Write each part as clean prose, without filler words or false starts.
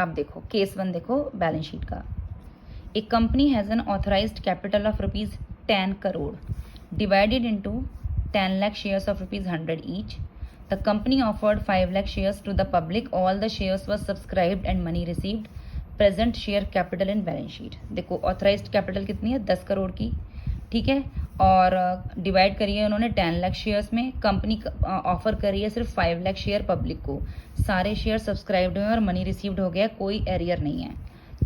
अब देखो केस 1 देखो बैलेंस शीट का। A company has an authorised capital of ₹10 crore divided into 10 lakh shares of ₹100 each. The company offered 5 lakh shares to the public. All the shares were subscribed and money received. Present share capital in balance sheet. देखो authorised capital कितनी है 10 करोड़ की, ठीक है, और divide करी है उन्होंने 10 लाख शेयर्स में। कंपनी ऑफर करी है सिर्फ 5 लाख शेयर पब्लिक को। सारे शेयर सब्सक्राइब्ड हुए और मनी रिसीव्ड हो गया, कोई एरियर नहीं है।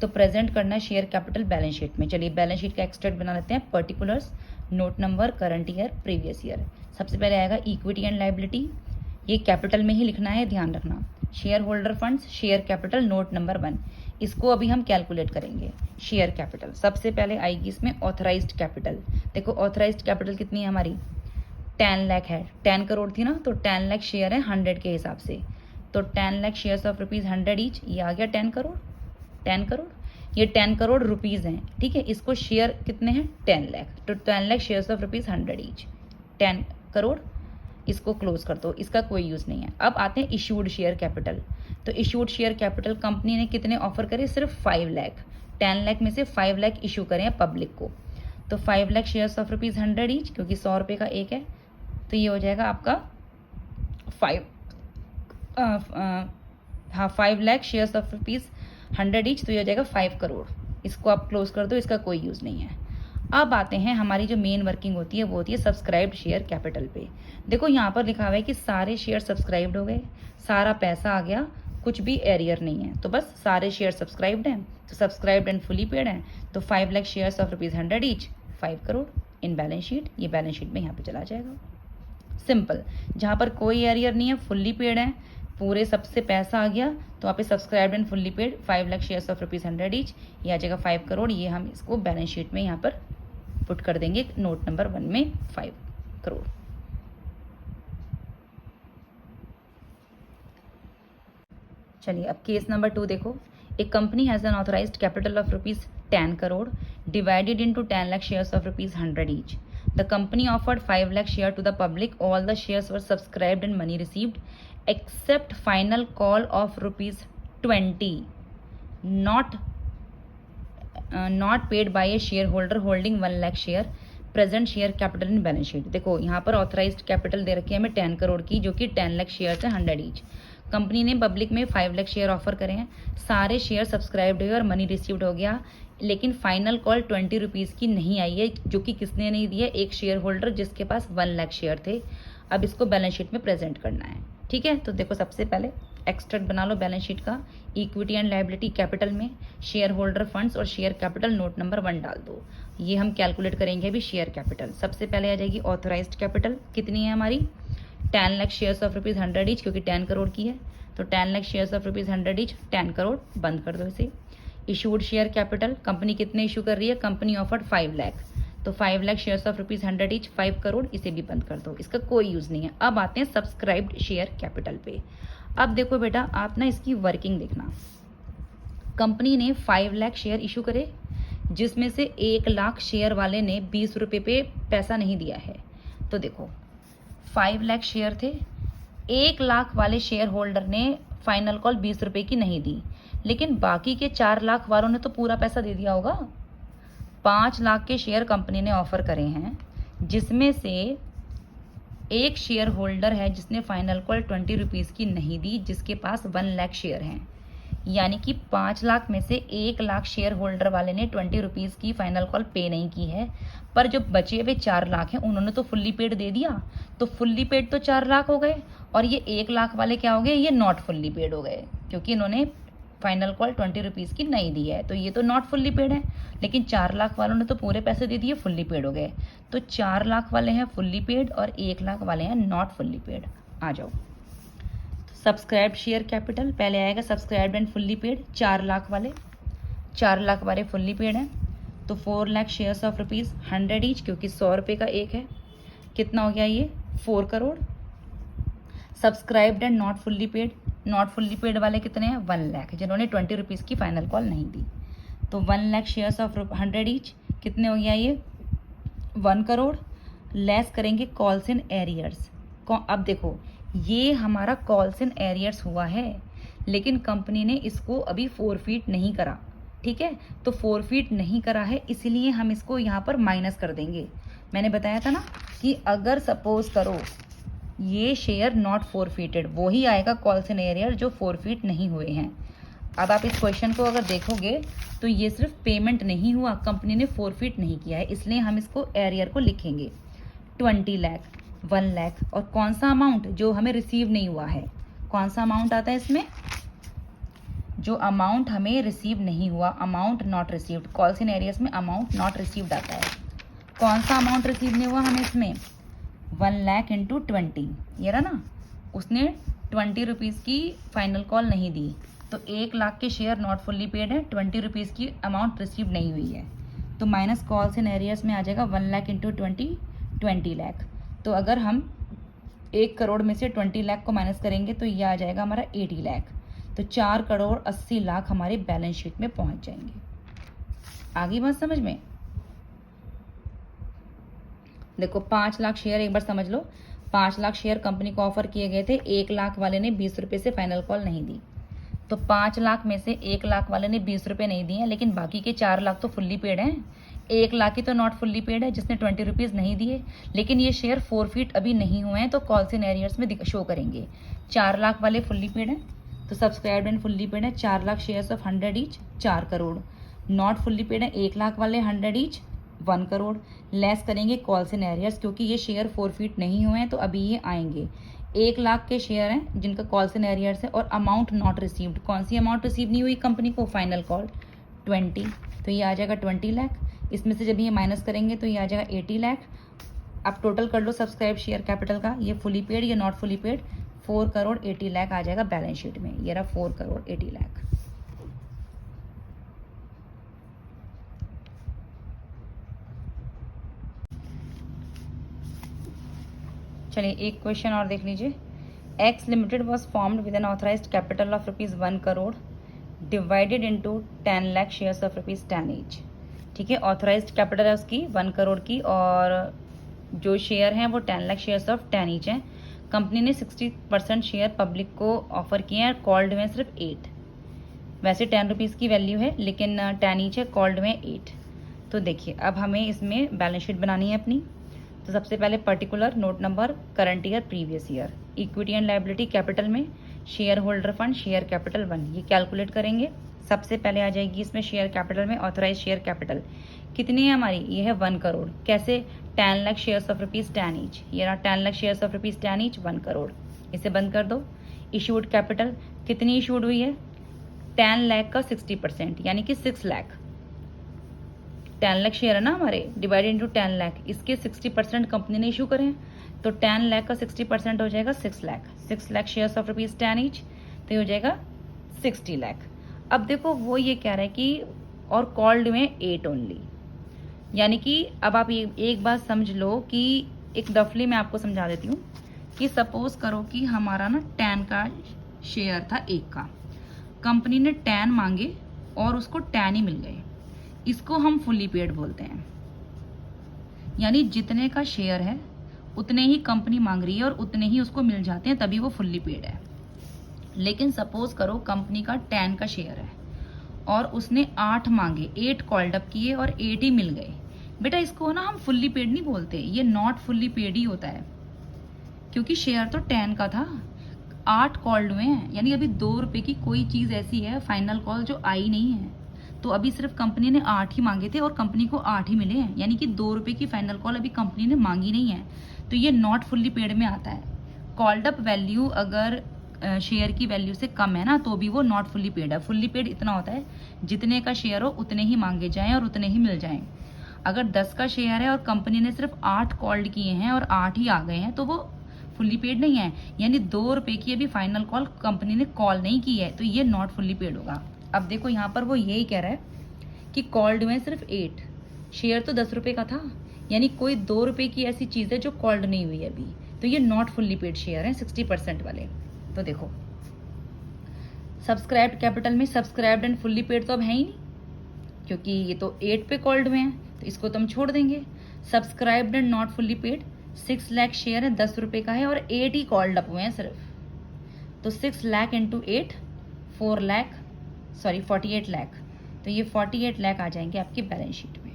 तो प्रेजेंट करना है शेयर कैपिटल बैलेंस शीट में। चलिए बैलेंस शीट का एक्सट्रैक्ट बना लेते हैं। Particulars, note number, current year, previous year. सबसे पहले आएगा इक्विटी एंड लायबिलिटी, ये कैपिटल में ही लिखना है, ध्यान रखना। Share holder funds, share capital, note number 1, इसको अभी हम कैलकुलेट करेंगे। शेयर कैपिटल सबसे पहले आएगी इसमें ऑथराइज्ड कैपिटल। देखो ऑथराइज्ड कैपिटल कितनी है हमारी 10 लाख है, 10 करोड़ थी ना, तो 10 लाख शेयर है 100 के हिसाब से, तो 10 लाख शेयर्स ऑफ ₹100 ईच, ये आ गया 10 करोड़। 10 करोड़, ये 10 करोड़ रुपीज़ हैं, ठीक है। इसको शेयर कितने हैं 10 लाख, तो 10 lakh shares of ₹100 each, 10 crore. इसको क्लोज कर दो, इसका कोई यूज़ नहीं है। अब आते हैं इशूड शेयर कैपिटल। तो इशूड शेयर कैपिटल कंपनी ने कितने ऑफर करे, सिर्फ 5 लाख। 10 लाख में से 5 लाख इशू करें पब्लिक को, तो 5 लाख शेयर्स ऑफ ₹100 ईच, क्योंकि 100 रुपये का एक है, तो ये हो जाएगा आपका 5 लाख शेयर्स ऑफ ₹100 ईच, तो ये हो जाएगा 5 करोड़। इसको आप क्लोज कर दो, इसका कोई यूज़ नहीं है। अब आते हैं हमारी जो मेन वर्किंग होती है वो होती है सब्सक्राइब्ड शेयर कैपिटल पे। देखो यहाँ पर लिखा हुआ है कि सारे शेयर सब्सक्राइब्ड हो गए, सारा पैसा आ गया, कुछ भी एरियर नहीं है, तो बस सारे शेयर सब्सक्राइब्ड हैं, तो सब्सक्राइब्ड एंड फुली पेड हैं, तो 5 lakh shares of ₹100 each, 5 crore in balance sheet. ये बैलेंस शीट में यहाँ पे चला जाएगा। सिंपल, जहाँ पर कोई एरियर नहीं है, फुल्ली पेड है, पूरे सबसे पैसा आ गया, तो वहाँ पे subscribed and fully paid 5 lakh shares of ₹100 each, ये आ जाएगा 5 करोड़। ये हम इसको बैलेंस शीट में यहाँ पर पुट कर देंगे नोट नंबर 1 में 5 करोड़। चलिए अब केस नंबर 2 देखो। एक company has an authorised capital of ₹10 crore divided into 10 lakh shares of ₹100 each. The company offered 5 lakh share to the public. All the shares were subscribed and money received except final call of ₹20 not paid by a share holder holding 1 lakh share. Present share capital in balance sheet. देखो यहाँ पर authorised capital दे रखी है हमें 10 करोड़ की, जो कि 10 lakh share है 100 ईच। कंपनी ने पब्लिक में 5 लाख शेयर ऑफर करे हैं, सारे शेयर सब्सक्राइब्ड हुए और मनी रिसीव्ड हो गया, लेकिन फाइनल कॉल ₹20 की नहीं आई है, जो कि किसने नहीं दी है, एक शेयर होल्डर जिसके पास 1 लाख शेयर थे। अब इसको बैलेंस शीट में प्रेजेंट करना है, ठीक है। तो देखो सबसे पहले एक्सट्रैक्ट बना लो बैलेंस शीट का। इक्विटी एंड लायबिलिटी कैपिटल में शेयर होल्डर फंड्स और शेयर कैपिटल नोट नंबर 1 डाल दो। ये हम कैलकुलेट करेंगे अभी शेयर कैपिटल। सबसे पहले आ जाएगी ऑथराइज्ड कैपिटल, कितनी है हमारी 10 लाख शेयर्स ऑफ ₹100 ईच, क्योंकि 10 करोड़ की है, तो 10 lakh shares of ₹100 each, 10 crore, बंद कर दो इसे। इशूड शेयर कैपिटल, कंपनी कितने इशू कर रही है, कंपनी ऑफर्ड 5 लाख, तो 5 lakh shares of ₹100 each, 5 crore, इसे भी बंद कर दो, इसका कोई यूज़ नहीं है। अब आते हैं सब्सक्राइब्ड शेयर कैपिटल पे। अब देखो बेटा, आप ना इसकी वर्किंग देखना। कंपनी ने 5 लाख शेयर इशू करे, जिसमें से 1 लाख शेयर वाले ने 20 रुपये पे पैसा नहीं दिया है। तो देखो 5 लाख शेयर थे, 1 लाख वाले शेयर होल्डर ने फाइनल कॉल 20 रुपये की नहीं दी, लेकिन बाकी के 4 लाख वालों ने तो पूरा पैसा दे दिया होगा। 5 लाख के शेयर कंपनी ने ऑफर करे हैं, जिसमें से एक शेयर होल्डर है जिसने फाइनल कॉल ₹20 की नहीं दी, जिसके पास 1 लाख शेयर हैं, यानी कि 5 लाख में से 1 लाख शेयर होल्डर वाले ने ₹20 की फाइनल कॉल पे नहीं की है, पर जो बचे हुए 4 लाख हैं उन्होंने तो फुल्ली पेड दे दिया, तो फुल्ली पेड तो 4 लाख हो गए, और ये 1 लाख वाले क्या हो गए, ये नॉट फुल्ली पेड हो गए, क्योंकि इन्होंने फाइनल कॉल ₹20 की नहीं दी है, तो ये तो नॉट फुल्ली पेड है। लेकिन 4 लाख वालों ने तो पूरे पैसे दे दिए, फुल्ली पेड हो गए, तो 4 लाख वाले हैं फुल्ली पेड और 1 लाख वाले हैं नॉट फुल्ली पेड। आ जाओ सब्सक्राइब्ड शेयर कैपिटल, पहले आएगा subscribed and fully paid. 4 lakh वाले फुल्ली पेड हैं, तो 4 लाख शेयर्स ऑफ ₹100 ईच, क्योंकि 100 रुपये का एक है, कितना हो गया ये 4 crore. Subscribed and not fully paid वाले कितने हैं 1 लाख, जिन्होंने ₹20 की फाइनल कॉल नहीं दी, तो 1 लाख शेयर्स ऑफ 100 ईच, कितने हो गया ये 1 करोड़। लेस करेंगे कॉल्स इन एरियर्स। अब देखो ये हमारा कॉल्स इन एरियर्स हुआ है, लेकिन कंपनी ने इसको अभी फोरफीट नहीं करा, ठीक है। तो फोरफीट नहीं करा है, इसलिए हम इसको यहाँ पर माइनस कर देंगे। मैंने बताया था ना कि अगर सपोज करो ये शेयर नॉट फोरफीटेड, वो ही आएगा कॉल सिनेरियर जो फोरफीट नहीं हुए हैं। अब आप इस क्वेश्चन को अगर देखोगे तो ये सिर्फ पेमेंट नहीं हुआ, कंपनी ने फोरफीट नहीं किया है, इसलिए हम इसको एरियर को लिखेंगे 20 लाख, 1 लाख, और कौन सा अमाउंट जो हमें रिसीव नहीं हुआ है, कौन सा अमाउंट आता है इसमें, जो अमाउंट हमें रिसीव नहीं हुआ, amount not received, call cinereous में अमाउंट नॉट रिसीव्ड आता है। कौन सा अमाउंट रिसीव नहीं हुआ हमें इसमें, 1 लाख इंटू 20, ये रहा ना, उसने 20 रुपीज़ की फाइनल कॉल नहीं दी, तो 1 लाख के शेयर नॉट फुल्ली पेड है, 20 रुपीज़ की अमाउंट रिसीव नहीं हुई है, तो माइनस कॉल सिनेरियस में आ जाएगा 1 लाख इंटू 20 लाख। तो अगर हम 1 करोड़ में से 20 लाख को माइनस करेंगे तो ये आ जाएगा हमारा 80 लाख, तो 4 करोड़ 80 लाख हमारे बैलेंस शीट में पहुंच जाएंगे। आगे बात समझ में? देखो 5 लाख शेयर एक बार समझ लो, 5 लाख शेयर कंपनी को ऑफर किए गए थे, 1 लाख वाले ने 20 रुपये से फाइनल कॉल नहीं दी, तो 5 लाख में से 1 लाख वाले ने 20 रुपये नहीं दिए, लेकिन बाकी के 4 लाख तो फुल्ली पेड हैं। 1 लाख ही तो नॉट फुल्ली पेड है जिसने 20 रुपीज़ नहीं दिए, लेकिन ये शेयर फोरफीट अभी नहीं हुए हैं, तो कॉल सिनेरियर्स में शो करेंगे। 4 लाख वाले फुल्ली पेड हैं, तो सब्सक्राइब्ड एंड फुल्ली पेड है 4 lakh shares of 100 each, 4 crore. Not fully paid है 1 लाख वाले 100 ईच, 1 करोड़। लेस करेंगे कॉल सिनेरियर्स, क्योंकि ये शेयर फोरफीट नहीं हुए हैं तो अभी ये आएंगे। 1 लाख के शेयर हैं जिनका कॉल सिनेरियर्स है, और अमाउंट नॉट रिसीव्ड, कौन सी अमाउंट रिसीव नहीं हुई कंपनी को, फाइनल कॉल 20, तो ये आ जाएगा 20 लाख। इसमें से जब ये माइनस करेंगे तो ये आ जाएगा 80 लाख। अब टोटल कर लो सब्सक्राइब शेयर कैपिटल का, ये फुली पेड या not fully paid, 4 crore 80 lakh आ जाएगा बैलेंस शीट में, ये रहा 4 करोड़ 80 लाख। चलिए एक क्वेश्चन और देख लीजिए। X limited was formed with N authorised capital of ₹1 crore divided into 10 lakh shares of ₹10 each. ठीक है, ऑथराइज्ड कैपिटल है उसकी 1 करोड़ की, और जो शेयर हैं वो 10 लाख शेयर्स ऑफ 10 ईच हैं। कंपनी ने 60% शेयर पब्लिक को ऑफर किए हैं, कॉल्ड में सिर्फ 8। वैसे 10 रुपीज़ की वैल्यू है, लेकिन 10 ईच है, कॉल्ड में 8। तो देखिए अब हमें इसमें बैलेंस शीट बनानी है अपनी। तो सबसे पहले particular, note number, current year, previous year, equity and liability capital में share holder fund, share capital 1, ये कैलकुलेट करेंगे। सबसे पहले आ जाएगी इसमें शेयर कैपिटल में ऑथराइज शेयर कैपिटल कितनी है हमारी, ये है 1 करोड़। कैसे, 10 लाख शेयर्स ऑफ ₹10 ईच, ये रहा 10 lakh shares of ₹10 each, 1 crore. इसे बंद कर दो। इशूड कैपिटल कितनी इशूड हुई है, 10 लाख का 60%, यानी कि 6 लाख। 10 लाख शेयर है ना हमारे, डिवाइडेड इंटू 10 लाख, इसके 60% कंपनी ने इशू करे हैं, तो 10 लाख का 60% हो जाएगा 6 lakh. 6 lakh shares of ₹10 each, तो ये हो जाएगा 60 लाख। अब देखो वो ये कह रहा है कि और कॉल्ड में 8 ओनली, यानी कि अब आप एक बात समझ लो कि एक रफली मैं आपको समझा देती हूँ कि सपोज करो कि हमारा ना 10 का शेयर था 1 का, कंपनी ने 10 मांगे और उसको 10 ही मिल गए, इसको हम फुल्ली पेड बोलते हैं। यानी जितने का शेयर है उतने ही कंपनी मांग रही है और उतने ही उसको मिल जाते हैं, तभी वो फुल्ली पेड है। लेकिन सपोज करो कंपनी का 10 का शेयर है और उसने 8 मांगे, 8 कॉल्ड अप किए और 8 ही मिल गए, बेटा इसको ना हम फुल्ली पेड नहीं बोलते, ये नॉट फुल्ली पेड ही होता है, क्योंकि शेयर तो 10 का था, 8 कॉल्ड हुए हैं, यानी अभी 2 रुपए की कोई चीज ऐसी है फाइनल कॉल जो आई नहीं है। तो अभी सिर्फ कंपनी ने 8 ही मांगे थे और कंपनी को 8 ही मिले हैं, यानी कि 2 रुपए की फाइनल कॉल अभी कंपनी ने मांगी नहीं है, तो ये नॉट फुल्ली पेड में आता है। कॉल्ड अप वैल्यू अगर शेयर की वैल्यू से कम है ना, तो भी वो नॉट फुल्ली पेड है। फुल्ली पेड इतना होता है जितने का शेयर हो उतने ही मांगे जाएं और उतने ही मिल जाएं। अगर 10 का शेयर है और कंपनी ने सिर्फ 8 कॉल्ड किए हैं और 8 ही आ गए हैं, तो वो फुल्ली पेड नहीं है, यानी 2 रुपए की अभी फाइनल कॉल कंपनी ने कॉल नहीं की है, तो ये नॉट फुल्ली पेड होगा। अब देखो यहाँ पर वो यही कह रहा है कि कॉल्ड में सिर्फ 8, शेयर तो 10 रुपए का था, यानी कोई 2 रुपए की ऐसी चीज है जो कॉल्ड नहीं हुई अभी, तो ये नॉट फुल्ली पेड शेयर है 60% वाले। तो देखो सब्सक्राइब्ड कैपिटल में सब्सक्राइब्ड एंड फुल्ली पेड तो अब है ही नहीं, क्योंकि ये तो 8 पे कॉल्ड हुए हैं, तो इसको तो हम छोड़ देंगे। Subscribed and not fully paid 6 lakh share है, 10 रुपए का है और 8 ही कॉल्ड अप हुए हैं सिर्फ, तो 6 लाख इंटू 8 48 लाख। तो ये 48 लाख आ जाएंगे आपकी बैलेंस शीट में।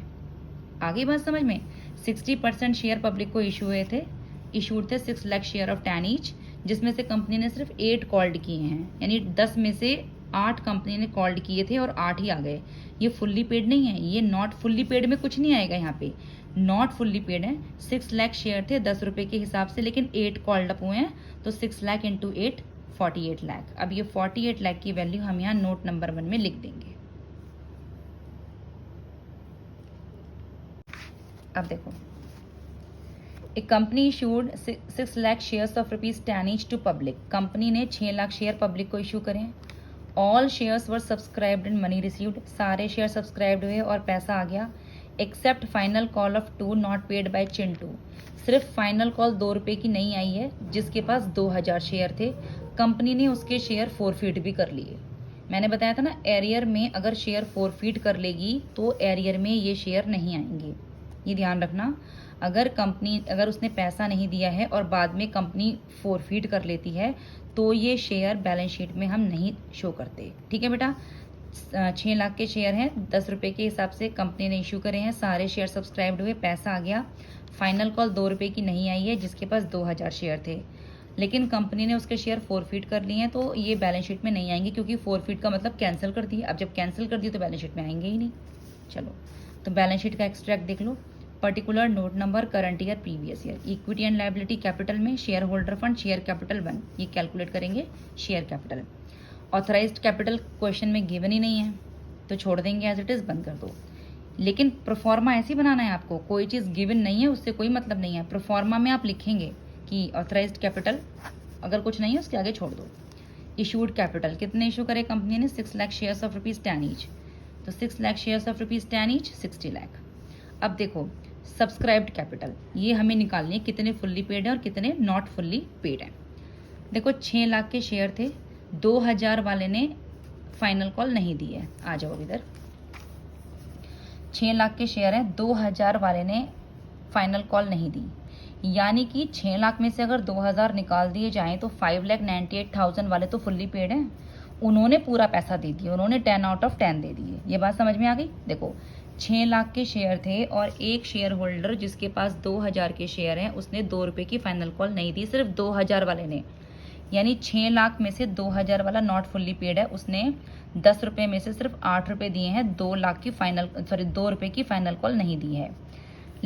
आगे बात समझ में। 60% शेयर पब्लिक को इशू हुए थे, इशूड थे 6 लाख शेयर ऑफ 10 ईच, जिसमें से कंपनी ने सिर्फ 8 कॉल्ड किए हैं, यानी 10 में से 8 कंपनी ने कॉल्ड किए थे और 8 ही आ गए। ये फुल्ली पेड नहीं है, ये नॉट फुल्ली पेड में कुछ नहीं आएगा यहाँ पे, नॉट फुल्ली पेड है। 6 लाख शेयर थे 10 रुपए के हिसाब से, लेकिन 8 कॉल्ड अप हुए हैं, तो 6 लाख इंटू 8 48 लाख। अब ये 48 लाख की वैल्यू हम यहाँ नोट नंबर 1 में लिख देंगे। अब देखो, एक company issued 6 lakh shares of ₹10 each to public. Company ने 6 लाख शेयर पब्लिक को इशू करें। All shares were subscribed and money received. सारे शेयर सब्सक्राइब्ड हुए और पैसा आ गया। Except final call of 2 not paid by Chintu. सिर्फ फाइनल कॉल 2 रुपए की नहीं आई है, जिसके पास 2000 शेयर थे, कंपनी ने उसके शेयर फोरफीट भी कर लिए। मैंने बताया था ना, एरियर में अगर शेयर फोरफीट कर लेगी तो एरियर में ये शेयर नहीं आएंगे, ये ध्यान रखना। अगर उसने पैसा नहीं दिया है और बाद में कंपनी फोरफीट कर लेती है तो ये शेयर बैलेंस शीट में हम नहीं शो करते। ठीक है बेटा। 6 लाख के शेयर हैं, 10 रुपए के हिसाब से कंपनी ने इशू करे हैं, सारे शेयर सब्सक्राइब्ड हुए, पैसा आ गया। फाइनल कॉल 2 रुपए की नहीं आई है, जिसके पास 2000 शेयर थे, लेकिन कंपनी ने उसके शेयर फोरफीट कर लिए हैं, तो ये बैलेंस शीट में नहीं आएंगे, क्योंकि फोरफीट का मतलब कैंसिल कर दिया। अब जब कैंसिल कर दिया तो बैलेंस शीट में आएंगे ही नहीं। चलो, तो बैलेंस शीट का एक्सट्रैक्ट देख लो। Particular note number, current year, previous year. Equity and liability capital में share holder fund, share capital 1, ये कैलकुलेट करेंगे share capital. Authorised capital question में गिवन ही नहीं है, तो छोड़ देंगे एज इट इज, बंद कर दो। लेकिन प्रोफॉर्मा ऐसे ही बनाना है आपको, कोई चीज़ गिवन नहीं है उससे कोई मतलब नहीं है। प्रोफॉर्मा में आप लिखेंगे कि ऑथराइज्ड कैपिटल, अगर कुछ नहीं है उसके आगे छोड़ दो। इशूड कैपिटल, कितने इशू करे कंपनी ने? 6 लाख शेयर्स ऑफ ₹10 ईच, तो 6 lakh shares of ₹10 each 60 lakh. अब देखो, सब्सक्राइब्ड कैपिटल, ये हमें निकालनी है, कितने फुल्ली पेड है और कितने नॉट फुल्ली पेड है। देखो, 6 लाख के शेयर थे, 2000 वाले ने फाइनल कॉल नहीं दी है। आ जाओ इधर, 6 लाख के शेयर हैं, 2000 वाले ने फाइनल कॉल नहीं दी, यानी कि 6 लाख में से अगर 2000 निकाल दिए जाएं तो 5,98,000 वाले तो फुल्ली पेड हैं, उन्होंने पूरा पैसा दे दिया, उन्होंने 10 आउट ऑफ 10 दे दिए। ये बात समझ में आ गई? देखो, 6 लाख के शेयर थे और एक शेयर होल्डर जिसके पास 2000 के शेयर हैं, उसने 2 रुपए की फाइनल कॉल नहीं दी, सिर्फ 2000 वाले ने, यानी 6 लाख में से 2000 वाला नॉट फुल्ली पेड है, उसने 10 रुपए में से सिर्फ 8 रुपए दिए हैं, 2 रुपए की फाइनल कॉल नहीं दी है।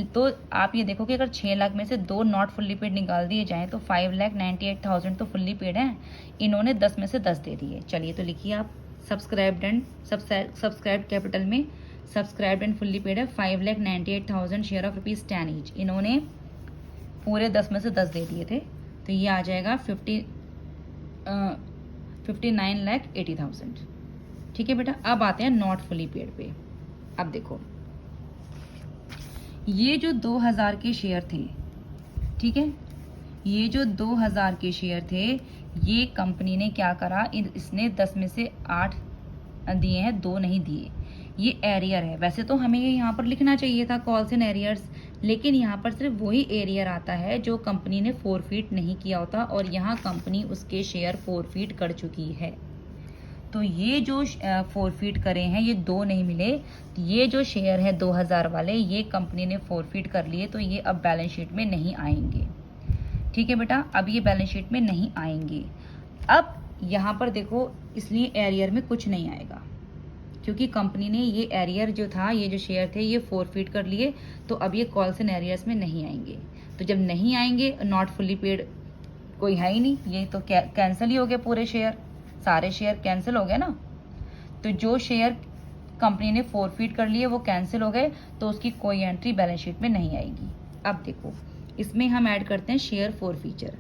तो आप ये देखो कि अगर 6 लाख में से 2 नॉट फुल्ली पेड निकाल दिए जाएं तो 5,98,000 तो फुल्ली पेड हैं, इन्होंने 10 में से 10 दे दिए। चलिए, तो लिखिए आप, सब्सक्राइब्ड कैपिटल में सब्सक्राइब्ड एंड फुल्ली पेड है 5,98,000 शेयर ऑफ ₹10 ईच, इन्होंने पूरे 10 में से 10 दे दिए थे, तो ये आ जाएगा 59,80,000। ठीक है बेटा। अब आते हैं नॉट फुल्ली पेड पे। अब देखो, ये जो 2000 के शेयर थे, ठीक है, ये जो 2000 के शेयर थे, ये कंपनी ने क्या करा, इसने 10 में से 8 दिए हैं, 2 नहीं दिए। ये एरियर है, वैसे तो हमें ये यहाँ पर लिखना चाहिए था कॉल्स एंड एरियर्स, लेकिन यहाँ पर सिर्फ वही एरियर आता है जो कंपनी ने फोरफीट नहीं किया होता, और यहाँ कंपनी उसके शेयर फोरफीट कर चुकी है। तो ये जो फोरफीट करे हैं, ये 2 नहीं मिले, ये जो शेयर है 2000 वाले, ये कंपनी ने फोरफीट कर लिए, तो ये अब बैलेंस शीट में नहीं आएंगे। ठीक है बेटा, अब ये बैलेंस शीट में नहीं आएंगे। अब यहाँ पर देखो, इसलिए एरियर में कुछ नहीं आएगा, क्योंकि कंपनी ने ये एरियर जो था, ये जो शेयर थे, ये फोरफीट कर लिए, तो अब ये कॉल्स एंड एरियर्स में नहीं आएंगे। तो जब नहीं आएंगे, नॉट फुल्ली पेड कोई है ही नहीं, ये तो कैंसिल ही हो गए, पूरे शेयर, सारे शेयर कैंसिल हो गए ना। तो जो शेयर कंपनी ने फोरफीट कर लिए वो कैंसिल हो गए, तो उसकी कोई एंट्री बैलेंस शीट में नहीं आएगी। अब देखो, इसमें हम ऐड करते हैं शेयर फोरफीचर।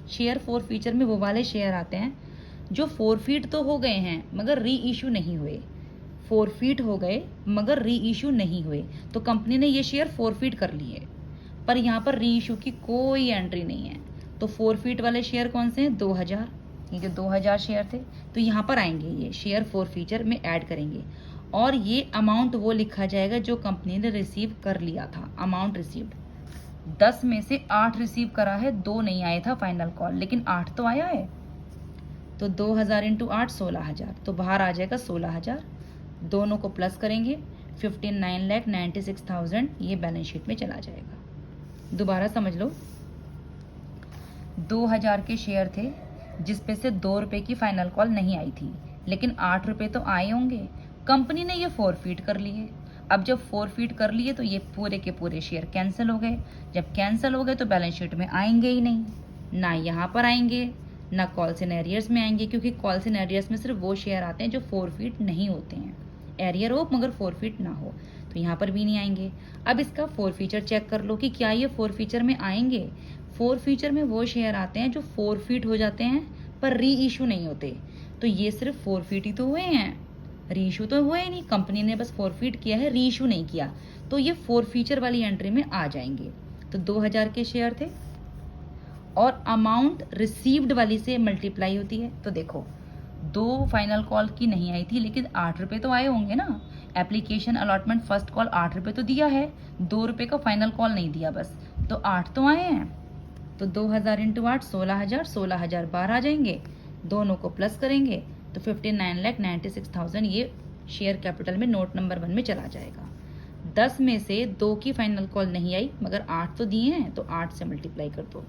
शेयर फोरफीचर में वो वाले शेयर आते हैं जो फोरफीट तो हो गए हैं मगर री इशू नहीं हुए, फोरफीट हो गए मगर री इशू नहीं हुए, तो कंपनी ने ये शेयर फोरफीट कर लिए, पर यहाँ पर री इशू की कोई एंट्री नहीं है। तो फोरफीट वाले शेयर कौन से हैं? 2000, ये जो 2000 शेयर थे, तो यहाँ पर आएंगे, ये शेयर फोरफीचर में ऐड करेंगे, और ये अमाउंट वो लिखा जाएगा जो कंपनी ने रिसीव कर लिया था। अमाउंट रिसीव्ड, 10 में से 8 रिसीव करा है, 2 नहीं आया था फाइनल कॉल, लेकिन 8 तो आया है, तो 2000 इंटू 8 16,000, तो बाहर आ जाएगा 16,000। दोनों को प्लस करेंगे 59,96,000 ये बैलेंस शीट में चला जाएगा। दोबारा समझ लो, 2000 के शेयर थे जिसपे से 2 रुपये की फाइनल कॉल नहीं आई थी, लेकिन 8 रुपये तो आए होंगे। कंपनी ने ये फोरफीट कर लिए। अब जब फोरफीट कर लिए तो ये पूरे के पूरे शेयर कैंसिल हो गए। जब कैंसिल हो गए तो बैलेंस शीट में आएंगे ही नहीं, ना यहाँ पर आएंगे ना कॉल्स इन एरियर्स में आएंगे, क्योंकि कॉल्स इन एरियर्स में सिर्फ वो शेयर आते हैं जो फोरफीट नहीं होते हैं, एरियर हो मगर फोरफीट ना हो, तो यहाँ पर भी नहीं आएंगे। अब इसका फोर फीचर चेक कर लो कि क्या ये फोर फीचर में आएंगे। फोर फीचर में वो शेयर आते हैं जो फोरफीट हो जाते हैं पर री इशू नहीं होते, तो ये सिर्फ फोरफीट ही तो हुए हैं, री इशू तो हुआ ही नहीं। कंपनी ने बस फोरफीट किया है, री इशू नहीं किया, तो ये फोर फीचर वाली एंट्री में आ जाएंगे। तो 2000 के शेयर थे और अमाउंट रिसीव्ड वाली से मल्टीप्लाई होती है। तो देखो 2 फाइनल कॉल की नहीं आई थी, लेकिन 8 रुपये तो आए होंगे ना। एप्लीकेशन अलॉटमेंट फर्स्ट कॉल 8 रुपये तो दिया है, 2 रुपये का फाइनल कॉल नहीं दिया बस, तो 8 तो आए हैं। तो 2000 इंटू 8 16,000, 16,000 बाहर आ जाएंगे, दोनों को प्लस करेंगे तो 59,96,000 ये शेयर कैपिटल में नोट नंबर 1 में चला जाएगा। 10 में से 2 की फाइनल कॉल नहीं आई मगर 8 तो दिए हैं, तो 8 से मल्टीप्लाई कर दो।